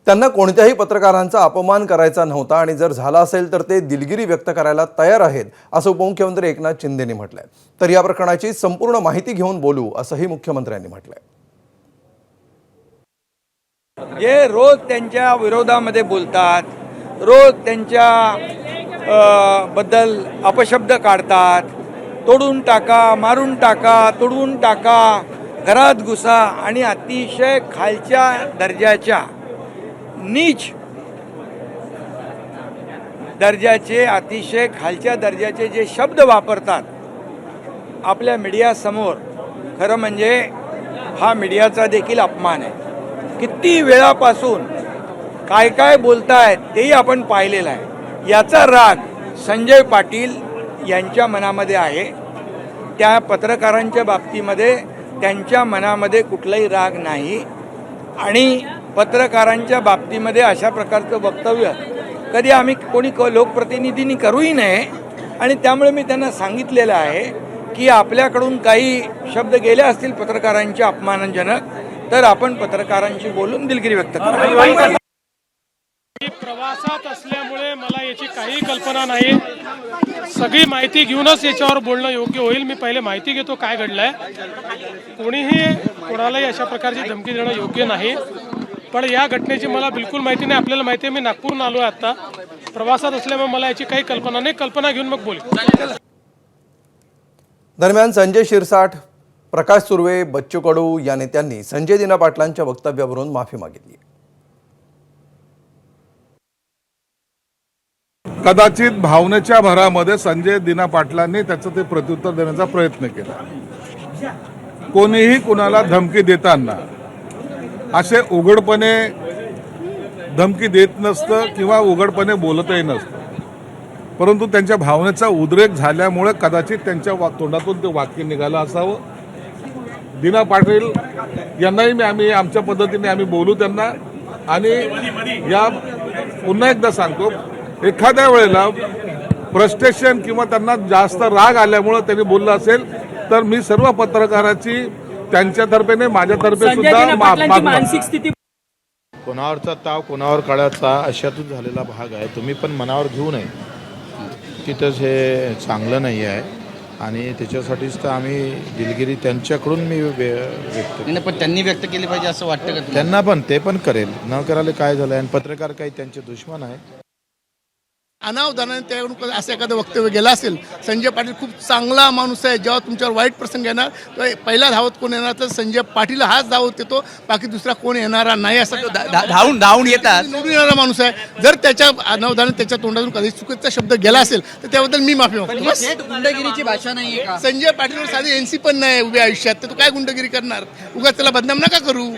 त्यांना कोणत्याही पत्रकारांचा अपमान करायचा नव्हता आणि जर झाला असेल तर ते दिलगिरी व्यक्त करायला तयार आहेत असं उपमुख्यमंत्री एकनाथ शिंदेंनी म्हटलंय। तर या प्रकरणाची संपूर्ण माहिती घेऊन बोलू असंही मुख्यमंत्र्यांनी म्हटलंय। जे रोज त्यांच्या विरोधामध्ये बोलतात, रोज त्यांच्या बद्दल अपशब्द काढतात, तोडून टाका, मारून टाका, तुडवून टाका, घरात घुसा आणि अतिशय खालच्या दर्जाच्या नीच दर्जाचे अतिशय खालच्या दर्जाचे जे शब्द वापरतात आपल्या मीडियासमोर, खरं म्हणजे हा मीडियाचा देखील अपमान आहे। किती वेळापासून काय काय बोलतायत तेही आपण पाहिलेलं आहे। याचा राग संजय पाटील यांच्या मनामध्ये आहे। त्या पत्रकारांच्या बाबतीमध्ये त्यांच्या मनामध्ये कुठलाही राग नाही आणि पत्रकारांच्या बाबतीमध्ये अशा प्रकारचं वक्तव्य कधी आम्ही कोणी लोकप्रतिनिधींनी करूही नये आणि त्यामुळे मी त्यांना सांगितलेलं आहे की आपल्याकडून काही शब्द गेले असतील पत्रकारांच्या अपमानजनक तर आपण पत्रकारांशी बोलून दिलगिरी व्यक्त करू। प्रवासात असल्यामुळे मला याची काही कल्पना नाही। सगळी माहिती घेऊनच याच्यावर बोलणं योग्य होईल। मी पहिले माहिती घेतो काय घडलंय। कोणीही कोणालाही अशा प्रकारची धमकी देणं योग्य नाही, पण या घटनेची मला बिलकुल माहिती नाही। आपल्याला माहिती आहे मी नागपूरहून आलो आहे आता, प्रवासात असल्यामुळे मला याची काही कल्पना नाही। कल्पना घेऊन मग बोलू। दरम्यान संजय शिरसाट, प्रकाश सुर्वे, बच्चू कडू या नेत्यांनी संजय दिना पाटलांच्या वक्तव्यावरून माफी मागितली। कदाचित भावनेच्या भरामध्ये संजय दिना पाटलांनी त्याचं ते प्रत्युत्तर देण्याचा प्रयत्न केला। कोणीही कुणाला धमकी देताना असे उघडपणे धमकी देत नसतं किंवा उघडपणे बोलतही नसतं, परंतु त्यांच्या भावनेचा उद्रेक झाल्यामुळे कदाचित त्यांच्या तोंडातून ते वाक्य निघालं असावं। दिना पाटील यांनाही आम्ही आमच्या पद्धतीने आम्ही बोलू त्यांना आणि या पुन्हा एकदा सांगतो, एखाद्या वेळेला फ्रस्ट्रेशन किंवा त्यांना जास्त राग आल्यामुळे त्यांनी बोललं असेल तर मी सर्व पत्रकाराची त्यांच्यातर्फे नाही माझ्यातर्फे सुद्धा मानसिक स्थिती कोणावरचा ताव कोणावर काढायचा अशातून झालेला भाग आहे। तुम्ही पण मनावर घेऊ नये, तिथंच हे चांगलं नाही आहे आणि त्याच्यासाठीच तर आम्ही दिलगिरी त्यांच्याकडून मी व्यक्त नाही, पण त्यांनी व्यक्त केली पाहिजे असं वाटतं का त्यांना पण ते पण करेल न करायला काय झालं आणि पत्रकार काही त्यांचे दुश्मन आहे। अनावधानाने त्याकडून असं एखादं वक्तव्य गेलं असेल। संजय पाटील खूप चांगला माणूस आहे, जेव्हा तुमच्यावर वाईट प्रसंग येणार तर पहिला धावत कोण येणार तर संजय पाटील हाच धावत येतो, बाकी दुसरा कोण येणारा नाही असं धावून येतात निवडून येणारा माणूस आहे। जर त्याच्या अनावधानाने त्याच्या तोंडातून कधी चुकीचा शब्द गेला असेल तर त्याबद्दल मी माफी मागतो। बस गुंडगिरीची भाषा नाहीये का? संजय पाटीलवर साधी NC पण नाही उभ्या आयुष्यात, तर तू काय गुंडगिरी करणार? उगाच त्याला बदनाम नका करू।